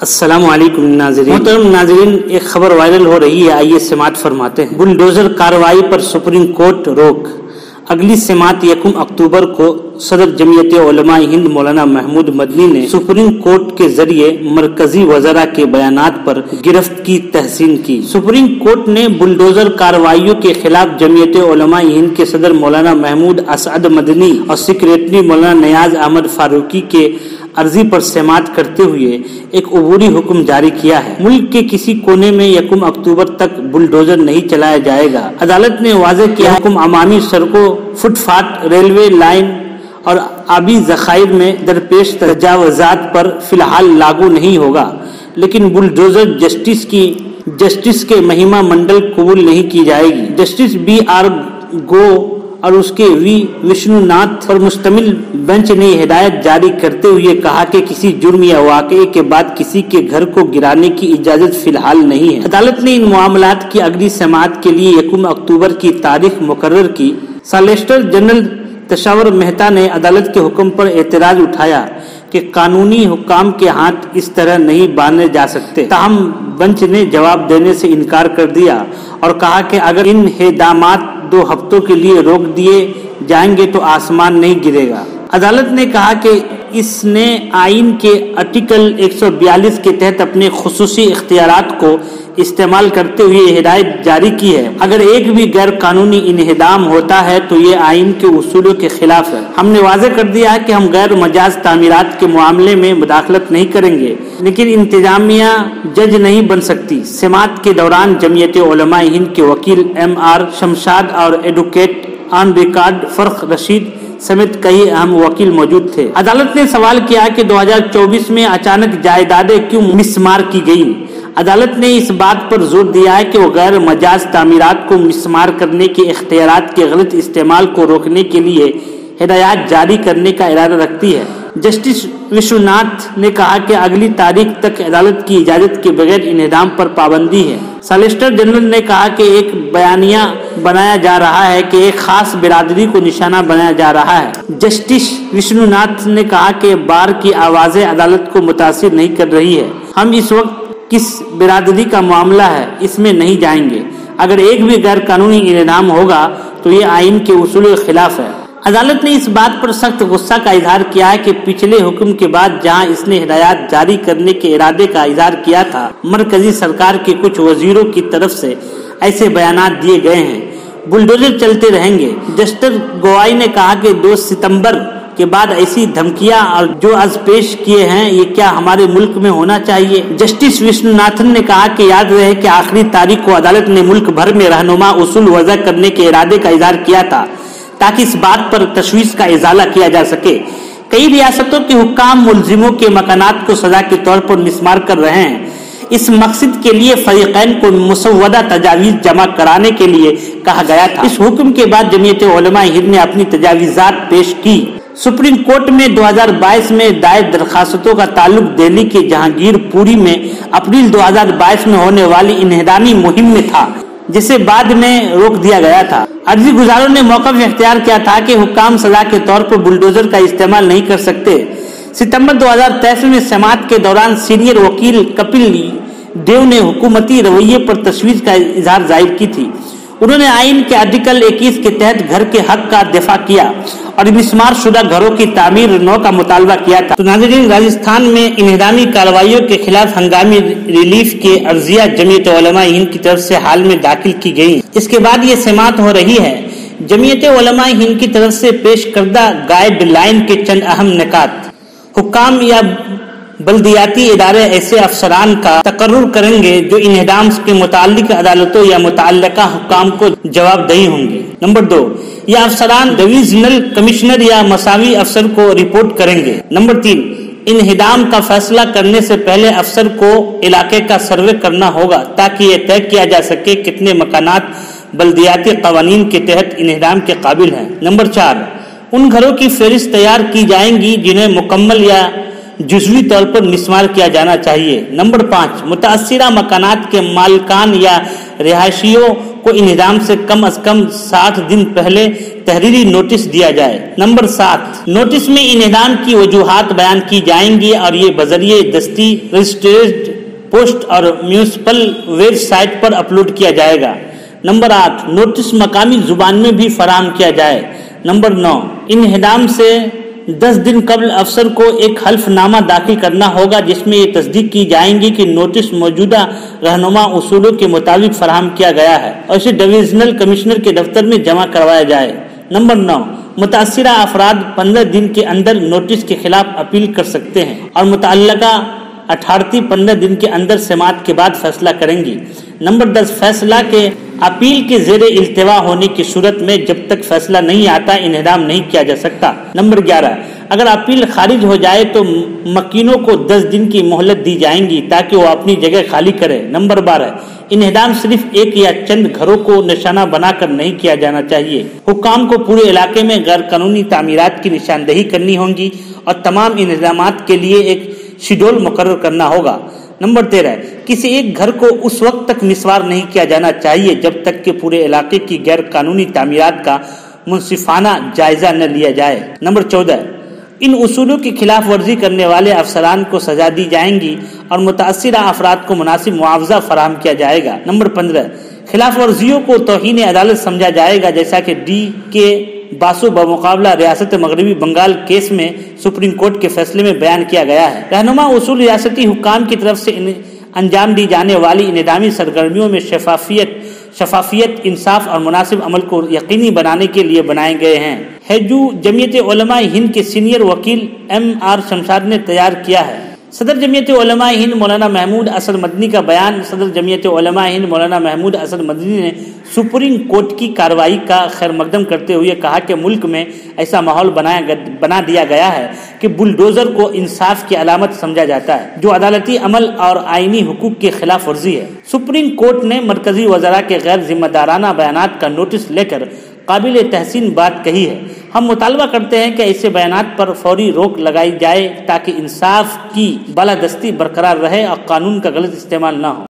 السلام علیکم ناظرین۔ محترم ناظرین، ایک خبر وائرل ہو رہی ہے، آئیے سماعت فرماتے ہیں۔ بلڈوزر کارروائی پر سپریم کورٹ روک، اگلی سماعت 1 اکتوبر کو۔ صدر جمعیت علماء ہند مولانا محمود مدنی نے سپریم کورٹ کے ذریعے مرکزی وزراء کے بیانات پر گرفت کی تحسین کی۔ سپریم کورٹ نے بلڈوزر کارروائیوں کے خلاف جمعیت علماء ہند کے صدر مولانا محمود اسعد مدنی اور سیکریٹری مولانا نیاز احمد فاروقی کے عرضی پر سماعت کرتے ہوئے ایک عبوری حکم جاری کیا ہے۔ ملک کے کسی کونے میں 1 اکتوبر تک بلڈوزر نہیں چلایا جائے گا۔ عدالت نے واضح کیا حکم عوامی سڑکوں، فٹ پاتھ، ریلوے لائن اور آبی ذخائر میں درپیش تجاوزات پر فی الحال لاگو نہیں ہوگا، لیکن بلڈوزر جسٹس کے مہیما منڈل قبول نہیں کی جائے گی۔ جسٹس BR گو اور اس کے وشنو ناتھ پر مشتمل بینچ نے ہدایت جاری کرتے ہوئے کہا کہ کسی جرم یا واقعے کے بعد کسی کے گھر کو گرانے کی اجازت فی الحال نہیں ہے۔ عدالت نے ان معاملات کی اگلی سماعت کے لیے 1 اکتوبر کی تاریخ مقرر کی۔ سالیسیٹر جنرل تشاور مہتا نے عدالت کے حکم پر اعتراض اٹھایا کہ قانونی حکام کے ہاتھ اس طرح نہیں باندھے جا سکتے، تاہم بینچ نے جواب دینے سے انکار کر دیا اور کہا کہ اگر ان اقدامات 2 ہفتوں کے لیے روک دیے جائیں گے تو آسمان نہیں گرے گا۔ عدالت نے کہا کہ اس نے آئین کے آرٹیکل 142 کے تحت اپنے خصوصی اختیارات کو استعمال کرتے ہوئے ہدایت جاری کی ہے۔ اگر ایک بھی غیر قانونی انہدام ہوتا ہے تو یہ آئین کے اصولوں کے خلاف ہے۔ ہم نے واضح کر دیا ہے کہ ہم غیر مجاز تعمیرات کے معاملے میں مداخلت نہیں کریں گے، لیکن انتظامیہ جج نہیں بن سکتی۔ سماعت کے دوران جمعیت علماء ہند کے وکیل MR شمشاد اور advocate on record Farrukh Rashid سمیت کئی اہم وکیل موجود تھے۔ عدالت نے سوال کیا کہ 2024 میں اچانک جائیدادیں کیوں مسمار کی گئیں۔ عدالت نے اس بات پر زور دیا ہے کہ وہ غیر مجاز تعمیرات کو مسمار کرنے کے اختیارات کے غلط استعمال کو روکنے کے لیے ہدایات جاری کرنے کا ارادہ رکھتی ہے۔ جسٹس وشنو ناتھ نے کہا کہ اگلی تاریخ تک عدالت کی اجازت کے بغیر انہدام پر پابندی ہے۔ سالیسیٹر جنرل نے کہا کہ ایک بیانیہ بنایا جا رہا ہے کہ ایک خاص برادری کو نشانہ بنایا جا رہا ہے۔ جسٹس وشنو ناتھ نے کہا کہ بار کی آوازیں عدالت کو متاثر نہیں کر رہی ہے۔ ہم اس وقت کس برادری کا معاملہ ہے اس میں نہیں جائیں گے۔ اگر ایک بھی غیر قانونی انہدام ہوگا تو یہ آئین کے اصولوں کے خلاف ہے۔ عدالت نے اس بات پر سخت غصہ کا اظہار کیا ہے کہ پچھلے حکم کے بعد جہاں اس نے ہدایات جاری کرنے کے ارادے کا اظہار کیا تھا، مرکزی سرکار کے کچھ وزیروں کی طرف سے ایسے بیانات دیے گئے ہیں۔ بلڈوزر چلتے رہیں گے۔ جسٹس گوائے نے کہا کہ 2 ستمبر کے بعد ایسی دھمکیاں اور جو از پیش کیے ہیں یہ کیا ہمارے ملک میں ہونا چاہیے؟ جسٹس وشنو ناتھن نے کہا کہ یاد رہے کہ آخری تاریخ کو عدالت نے ملک بھر میں رہنما اصول وضع کرنے کے ارادے کا اظہار کیا تھا تاکہ اس بات پر تشویش کا ازالہ کیا جا سکے۔ کئی ریاستوں کے حکام ملزموں کے مکانات کو سزا کے طور پر مسمار کر رہے ہیں۔ اس مقصد کے لیے فریقین کو مسودہ تجاویز جمع کرانے کے لیے کہا گیا تھا۔ اس حکم کے بعد جمعیت علماء ہند نے اپنی تجاویزات پیش کی۔ سپریم کورٹ میں 2022 میں دائر درخواستوں کا تعلق دہلی کے جہانگیر پوری میں اپریل 2022 میں ہونے والی انہدامی مہم میں تھا، جسے بعد میں روک دیا گیا تھا۔ عرضی گزاروں نے موقف اختیار کیا تھا کہ حکام سزا کے طور پر بلڈوزر کا استعمال نہیں کر سکتے۔ ستمبر 2023 میں سماعت کے دوران سینئر وکیل کپل دیو نے حکومتی رویے پر تشویش کا اظہار ظاہر کی تھی۔ انہوں نے آئین کے آرٹیکل 21 کے تحت گھر کے حق کا دفاع کیا اور مسمار شدہ گھروں کی تعمیر نو کا مطالبہ کیا تھا۔ تو ناظرین، راجستھان میں انہدامی کارروائیوں کے خلاف ہنگامی ریلیف کے عرضیہ جمعیت علماء ہند کی طرف سے حال میں داخل کی گئی۔ اس کے بعد یہ سماعت ہو رہی ہے۔ جمعیت علماء ہند کی طرف سے پیش کردہ گائیڈ لائن کے چند اہم نکات: حکام یا بلدیاتی ادارے ایسے افسران کا تقرر کریں گے جو انہدام کے متعلق عدالتوں یا متعلقہ حکام کو جواب دہی ہوں گے۔ نمبر 2، یہ افسران ڈویژنل کمشنر یا مساوی افسر کو رپورٹ کریں گے۔ نمبر 3، انہدام کا فیصلہ کرنے سے پہلے افسر کو علاقے کا سروے کرنا ہوگا تاکہ یہ طے کیا جا سکے کتنے مکانات بلدیاتی قوانین کے تحت انہدام کے قابل ہیں۔ نمبر 4، ان گھروں کی فہرست تیار کی جائیں گی جنہیں مکمل یا جزوی طور پر نسمار کیا جانا چاہیے۔ نمبر 5، متاثرہ مکانات کے مالکان یا رہائشیوں کو انہدام سے کم 60 دن پہلے تحریری نوٹس دیا جائے۔ نمبر 7، نوٹس میں انہدام کی وجوہات بیان کی جائیں گی اور یہ بذریعہ دستی رجسٹرڈ پوسٹ اور میونسپل ویب سائٹ پر اپلوڈ کیا جائے گا۔ نمبر 8، نوٹس مقامی زبان میں بھی فراہم کیا جائے۔ نمبر 9، انہدام سے 10 دن قبل افسر کو ایک حلف نامہ داخل کرنا ہوگا جس میں یہ تصدیق کی جائیں گی کہ نوٹس موجودہ رہنما اصولوں کے مطابق فراہم کیا گیا ہے اور اسے ڈویژنل کمشنر کے دفتر میں جمع کروایا جائے۔ نمبر 9، متاثرہ افراد 15 دن کے اندر نوٹس کے خلاف اپیل کر سکتے ہیں اور متعلقہ اتھارٹی 15 دن کے اندر سماعت کے بعد فیصلہ کریں گی۔ نمبر 10، فیصلہ کے اپیل کے زیر التوا ہونے کی صورت میں جب تک فیصلہ نہیں آتا انہدام نہیں کیا جا سکتا۔ نمبر 11، اگر اپیل خارج ہو جائے تو مکینوں کو 10 دن کی مہلت دی جائیں گی تاکہ وہ اپنی جگہ خالی کرے۔ نمبر 12، انہدام صرف ایک یا چند گھروں کو نشانہ بنا کر نہیں کیا جانا چاہیے۔ حکام کو پورے علاقے میں غیر قانونی تعمیرات کی نشاندہی کرنی ہوگی اور تمام انہدامات کے لیے ایک شیڈول مقرر کرنا ہوگا۔ نمبر 13، کسی ایک گھر کو اس وقت تک نسوار نہیں کیا جانا چاہیے جب تک کہ پورے علاقے کی غیر قانونی تعمیرات کا منصفانہ جائزہ نہ لیا جائے۔ نمبر 14، ان اصولوں کی خلاف ورزی کرنے والے افسران کو سزا دی جائیں گی اور متاثرہ افراد کو مناسب معاوضہ فراہم کیا جائے گا۔ نمبر 15، خلاف ورزیوں کو توہین عدالت سمجھا جائے گا جیسا کہ ڈی کے باسو بمقابلہ ریاست مغربی بنگال کیس میں سپریم کورٹ کے فیصلے میں بیان کیا گیا ہے۔ رہنما اصول ریاستی حکام کی طرف سے انجام دی جانے والی انہدامی سرگرمیوں میں شفافیت، انصاف اور مناسب عمل کو یقینی بنانے کے لیے بنائے گئے ہیں۔ ہیجو جمعیت علماء ہند کے سینئر وکیل M.R. شمشاد نے تیار کیا ہے۔ صدر جمعیت علماء ہند مولانا محمود اسد مدنی کا بیان۔ صدر جمعیت علماء ہند مولانا محمود اسد مدنی نے سپریم کورٹ کی کارروائی کا خیر مقدم کرتے ہوئے کہا کہ ملک میں ایسا ماحول بنا دیا گیا ہے کہ بلڈوزر کو انصاف کی علامت سمجھا جاتا ہے جو عدالتی عمل اور آئینی حقوق کی خلاف ورزی ہے۔ سپریم کورٹ نے مرکزی وزراء کے غیر ذمہ دارانہ بیانات کا نوٹس لے کر قابل تحسین بات کہی ہے۔ ہم مطالبہ کرتے ہیں کہ ایسے بیانات پر فوری روک لگائی جائے تاکہ انصاف کی بالادستی برقرار رہے اور قانون کا غلط استعمال نہ ہو۔